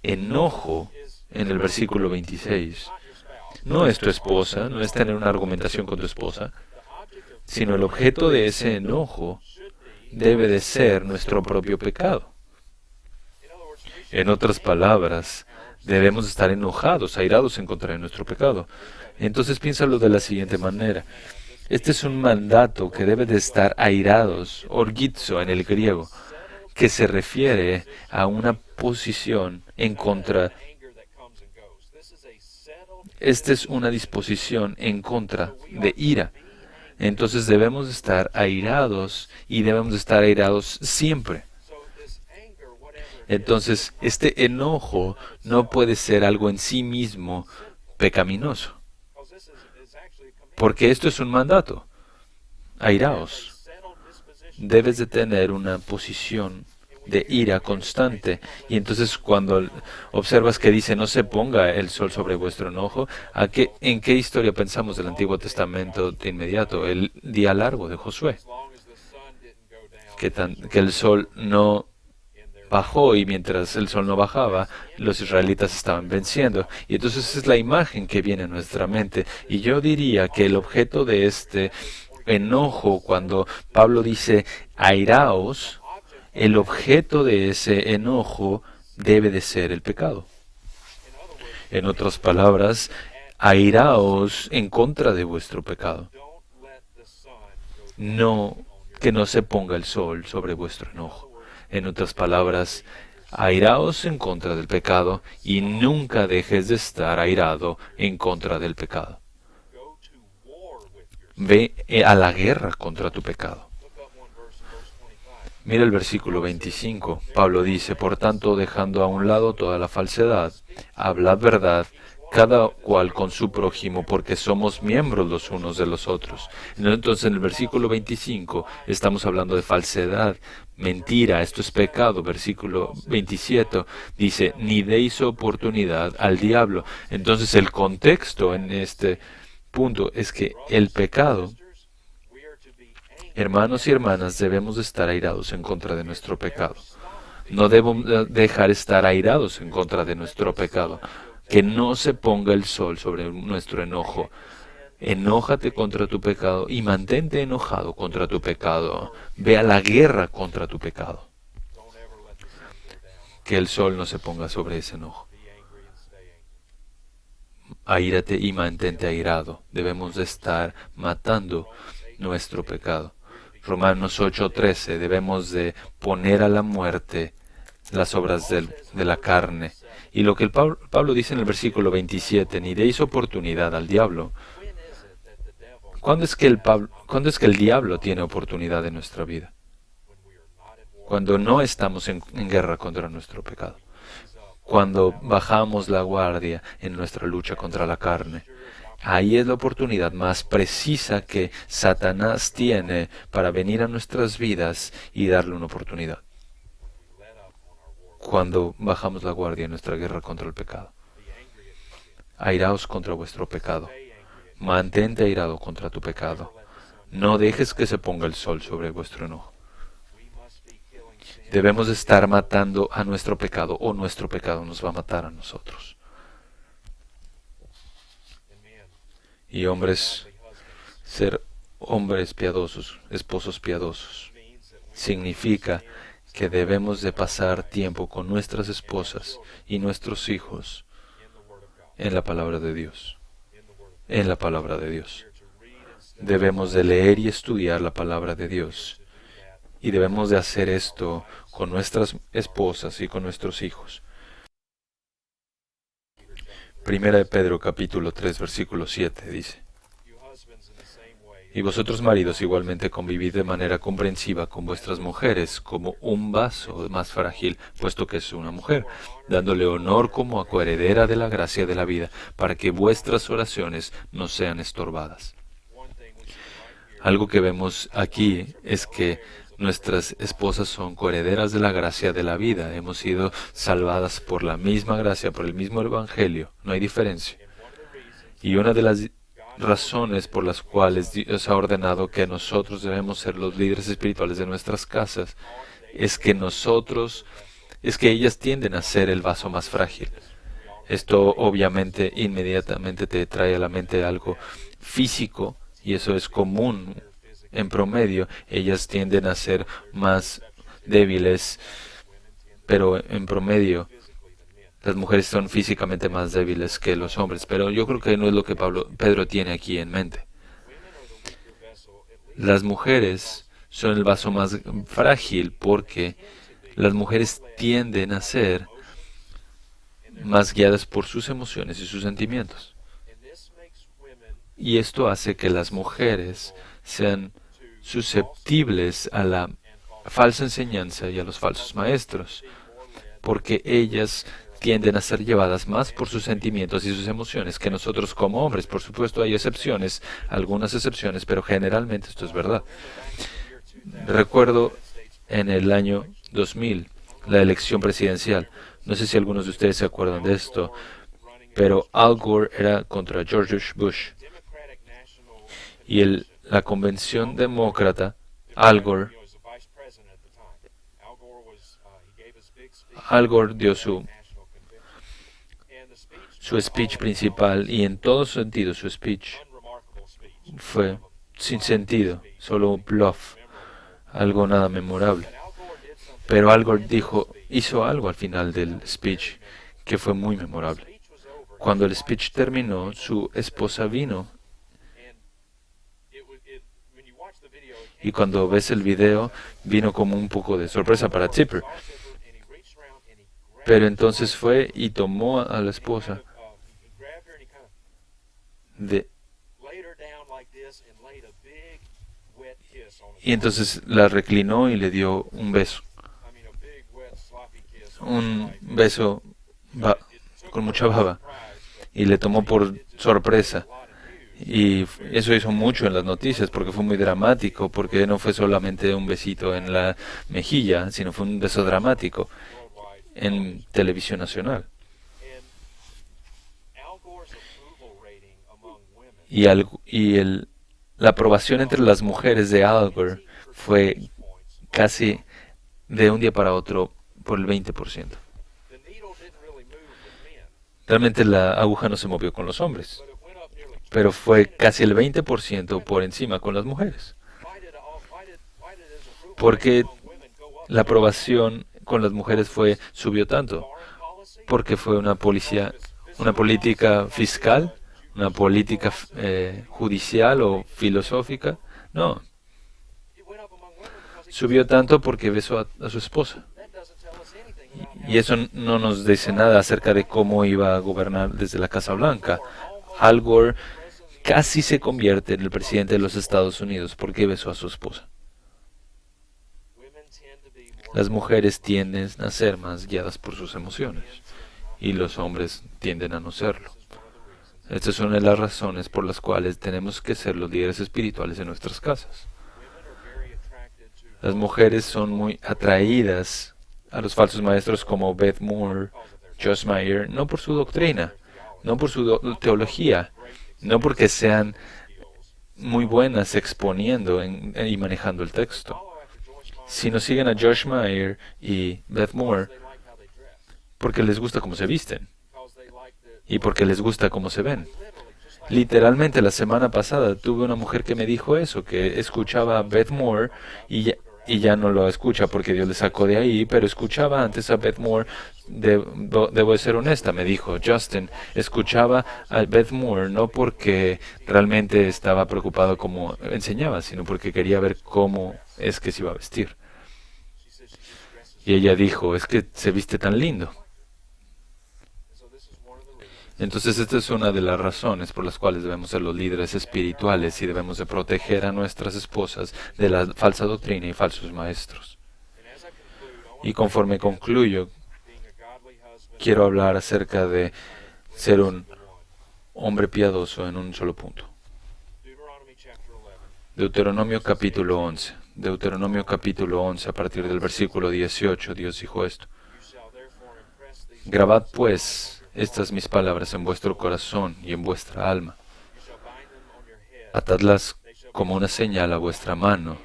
enojo en el versículo 26 no es tu esposa, no es tener una argumentación con tu esposa, sino el objeto de ese enojo debe de ser nuestro propio pecado. En otras palabras, debemos estar enojados, airados en contra de nuestro pecado. Entonces piénsalo de la siguiente manera. Este es un mandato que debe de estar airados, orgizo en el griego, que se refiere a una posición en contra. Esta es una disposición en contra de ira. Entonces debemos estar airados y debemos estar airados siempre. Entonces, este enojo no puede ser algo en sí mismo pecaminoso, porque esto es un mandato. Airaos. Debes de tener una posición de ira constante. Y entonces cuando observas que dice no se ponga el sol sobre vuestro enojo, ¿en qué historia pensamos del Antiguo Testamento de inmediato? El día largo de Josué, que el sol no bajó y mientras el sol no bajaba, los israelitas estaban venciendo. Y entonces es la imagen que viene a nuestra mente. Y yo diría que el objeto de este enojo, cuando Pablo dice airaos, el objeto de ese enojo debe de ser el pecado. En otras palabras, airaos en contra de vuestro pecado. No, que no se ponga el sol sobre vuestro enojo. En otras palabras, airaos en contra del pecado y nunca dejes de estar airado en contra del pecado. Ve a la guerra contra tu pecado. Mira el versículo 25. Pablo dice, por tanto, dejando a un lado toda la falsedad, hablad verdad, cada cual con su prójimo, porque somos miembros los unos de los otros. Entonces, en el versículo 25 estamos hablando de falsedad, mentira, esto es pecado. Versículo 27 dice, ni deis oportunidad al diablo. Entonces, el contexto en este punto es que el pecado, hermanos y hermanas, debemos estar airados en contra de nuestro pecado. No debemos dejar estar airados en contra de nuestro pecado. Que no se ponga el sol sobre nuestro enojo. Enójate contra tu pecado y mantente enojado contra tu pecado. Ve a la guerra contra tu pecado. Que el sol no se ponga sobre ese enojo. Aírate y mantente airado. Debemos de estar matando nuestro pecado. Romanos 8:13, debemos de poner a la muerte las obras de la carne. Y lo que Pablo dice en el versículo 27, ni deis oportunidad al diablo. ¿Cuándo es que el diablo tiene oportunidad en nuestra vida? Cuando no estamos en guerra contra nuestro pecado. Cuando bajamos la guardia en nuestra lucha contra la carne. Ahí es la oportunidad más precisa que Satanás tiene para venir a nuestras vidas y darle una oportunidad. Cuando bajamos la guardia en nuestra guerra contra el pecado. Airaos contra vuestro pecado. Mantente airado contra tu pecado. No dejes que se ponga el sol sobre vuestro enojo. Debemos estar matando a nuestro pecado o nuestro pecado nos va a matar a nosotros. Y hombres, ser hombres piadosos, esposos piadosos, significa que debemos de pasar tiempo con nuestras esposas y nuestros hijos en la palabra de Dios. En la palabra de Dios. Debemos de leer y estudiar la palabra de Dios. Y debemos de hacer esto con nuestras esposas y con nuestros hijos. Primera de Pedro capítulo 3 versículo 7 dice, y vosotros maridos igualmente convivid de manera comprensiva con vuestras mujeres como un vaso más frágil, puesto que es una mujer, dándole honor como a coheredera de la gracia de la vida, para que vuestras oraciones no sean estorbadas. Algo que vemos aquí es que nuestras esposas son coherederas de la gracia de la vida. Hemos sido salvadas por la misma gracia, por el mismo evangelio. No hay diferencia. Y una de las razones por las cuales Dios ha ordenado que nosotros debemos ser los líderes espirituales de nuestras casas es que ellas tienden a ser el vaso más frágil. Esto obviamente inmediatamente te trae a la mente algo físico y eso es común en promedio. Ellas tienden a ser más débiles, pero en promedio las mujeres son físicamente más débiles que los hombres, pero yo creo que no es lo que Pedro tiene aquí en mente. Las mujeres son el vaso más frágil porque las mujeres tienden a ser más guiadas por sus emociones y sus sentimientos. Y esto hace que las mujeres sean susceptibles a la falsa enseñanza y a los falsos maestros, porque ellas tienden a ser llevadas más por sus sentimientos y sus emociones que nosotros como hombres. Por supuesto hay excepciones, algunas excepciones, pero generalmente esto es verdad. Recuerdo en el año 2000, la elección presidencial. No sé si algunos de ustedes se acuerdan de esto, pero Al Gore era contra George Bush. Y la convención demócrata, Al Gore dio su speech principal, y en todo sentido su speech fue sin sentido, solo un bluff, algo nada memorable. Pero Al Gore hizo algo al final del speech que fue muy memorable. Cuando el speech terminó, su esposa vino, y cuando ves el video, vino como un poco de sorpresa para Tipper. Pero entonces fue y tomó a la esposa y entonces la reclinó y le dio un beso. Un beso con mucha baba. Y le tomó por sorpresa. Y eso hizo mucho en las noticias porque fue muy dramático, porque no fue solamente un besito en la mejilla, sino fue un beso dramático en televisión nacional. La aprobación entre las mujeres de Al Gore fue casi de un día para otro por el 20%. Realmente la aguja no se movió con los hombres, pero fue casi el 20% por encima con las mujeres. Porque la aprobación con las mujeres subió tanto, porque fue una política fiscal, una política judicial o filosófica. No, subió tanto porque besó a su esposa. Y eso no nos dice nada acerca de cómo iba a gobernar desde la Casa Blanca. Al Gore casi se convierte en el presidente de los Estados Unidos porque besó a su esposa. Las mujeres tienden a ser más guiadas por sus emociones y los hombres tienden a no serlo. Esta es una de las razones por las cuales tenemos que ser los líderes espirituales en nuestras casas. Las mujeres son muy atraídas a los falsos maestros como Beth Moore, Joyce Meyer, no por su doctrina, no por su teología, no porque sean muy buenas exponiendo y manejando el texto, sino siguen a Joyce Meyer y Beth Moore porque les gusta cómo se visten y porque les gusta cómo se ven. Literalmente la semana pasada tuve una mujer que me dijo eso, que escuchaba a Beth Moore y ya no lo escucha porque Dios le sacó de ahí, pero escuchaba antes a Beth Moore. Debo ser honesta, me dijo Justin, escuchaba a Beth Moore no porque realmente estaba preocupado como enseñaba, sino porque quería ver cómo es que se iba a vestir. Y ella dijo, es que se viste tan lindo. Entonces esta es una de las razones por las cuales debemos ser los líderes espirituales y debemos de proteger a nuestras esposas de la falsa doctrina y falsos maestros. Y conforme concluyo, quiero hablar acerca de ser un hombre piadoso en un solo punto. Deuteronomio capítulo 11. Deuteronomio capítulo 11, a partir del versículo 18, Dios dijo esto. Grabad pues estas mis palabras en vuestro corazón y en vuestra alma. Atadlas como una señal a vuestra mano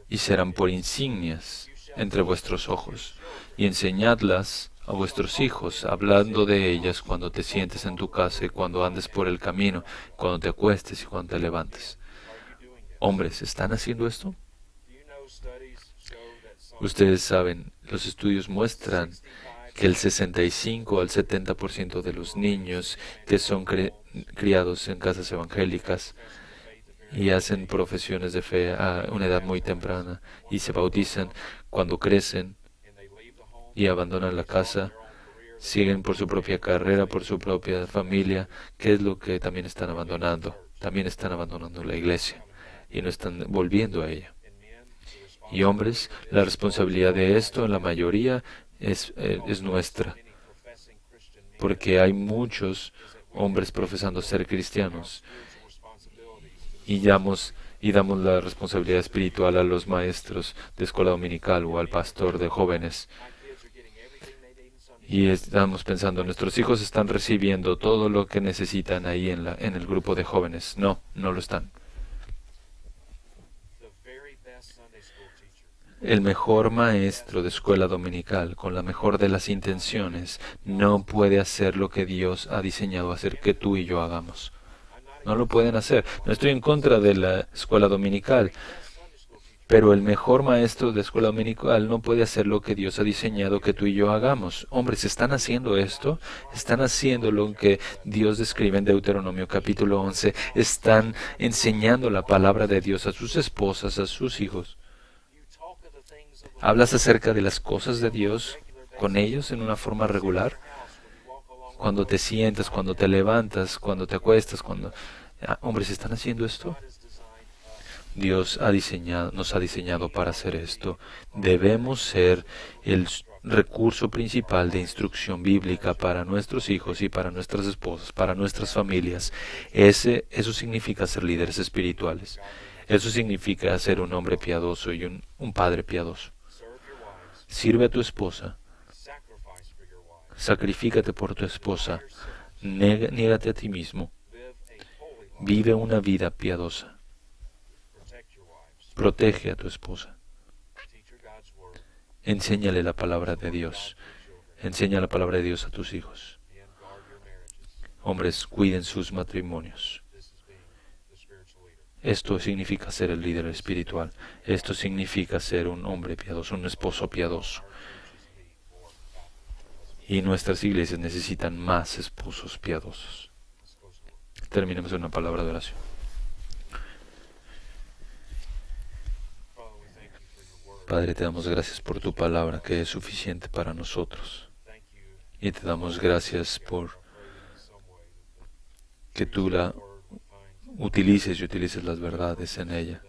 y serán por insignias entre vuestros ojos. Y enseñadlas a vuestros hijos, hablando de ellas cuando te sientes en tu casa y cuando andes por el camino, cuando te acuestes y cuando te levantes. Hombres, ¿están haciendo esto? Ustedes saben, los estudios muestran que el 65 al 70% de los niños que son criados en casas evangélicas y hacen profesiones de fe a una edad muy temprana y se bautizan, cuando crecen y abandonan la casa, siguen por su propia carrera, por su propia familia, ¿qué es lo que también están abandonando? también están abandonando la iglesia y no están volviendo a ella. Y hombres, la responsabilidad de esto en la mayoría es nuestra, porque hay muchos hombres profesando ser cristianos y damos la responsabilidad espiritual a los maestros de escuela dominical o al pastor de jóvenes. Y estamos pensando, nuestros hijos están recibiendo todo lo que necesitan ahí en el grupo de jóvenes. No, no lo están. El mejor maestro de escuela dominical, con la mejor de las intenciones, no puede hacer lo que Dios ha diseñado hacer que tú y yo hagamos. No lo pueden hacer. No estoy en contra de la escuela dominical, pero el mejor maestro de escuela dominical no puede hacer lo que Dios ha diseñado que tú y yo hagamos. Hombres, ¿están haciendo esto? ¿Están haciendo lo que Dios describe en Deuteronomio capítulo 11? ¿Están enseñando la palabra de Dios a sus esposas, a sus hijos? ¿Hablas acerca de las cosas de Dios con ellos en una forma regular? Cuando te sientas, cuando te levantas, cuando te acuestas, cuando... Hombres, ¿están haciendo esto? Dios nos ha diseñado para hacer esto. Debemos ser el recurso principal de instrucción bíblica para nuestros hijos y para nuestras esposas, para nuestras familias. Eso significa ser líderes espirituales. Eso significa ser un hombre piadoso y un padre piadoso. Sirve a tu esposa. Sacrifícate por tu esposa. Niégate a ti mismo. Vive una vida piadosa. Protege a tu esposa. Enséñale la palabra de Dios. Enseña la palabra de Dios a tus hijos. Hombres, cuiden sus matrimonios. Esto significa ser el líder espiritual. Esto significa ser un hombre piadoso, un esposo piadoso. Y nuestras iglesias necesitan más esposos piadosos. Terminemos en una palabra de oración. Padre, te damos gracias por tu palabra que es suficiente para nosotros. Y te damos gracias por que tú la utilices y utilices las verdades en ella,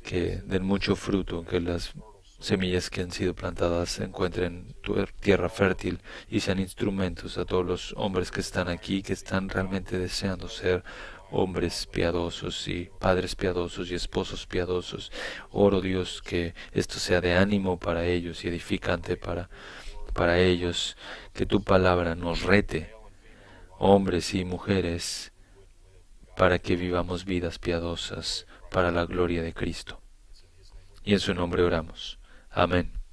que den mucho fruto, que las semillas que han sido plantadas encuentren tierra fértil y sean instrumentos a todos los hombres que están aquí, que están realmente deseando ser hombres piadosos y padres piadosos y esposos piadosos. Oro, Dios, que esto sea de ánimo para ellos y edificante para ellos, que tu palabra nos rete, hombres y mujeres, para que vivamos vidas piadosas para la gloria de Cristo. Y en su nombre oramos. Amén.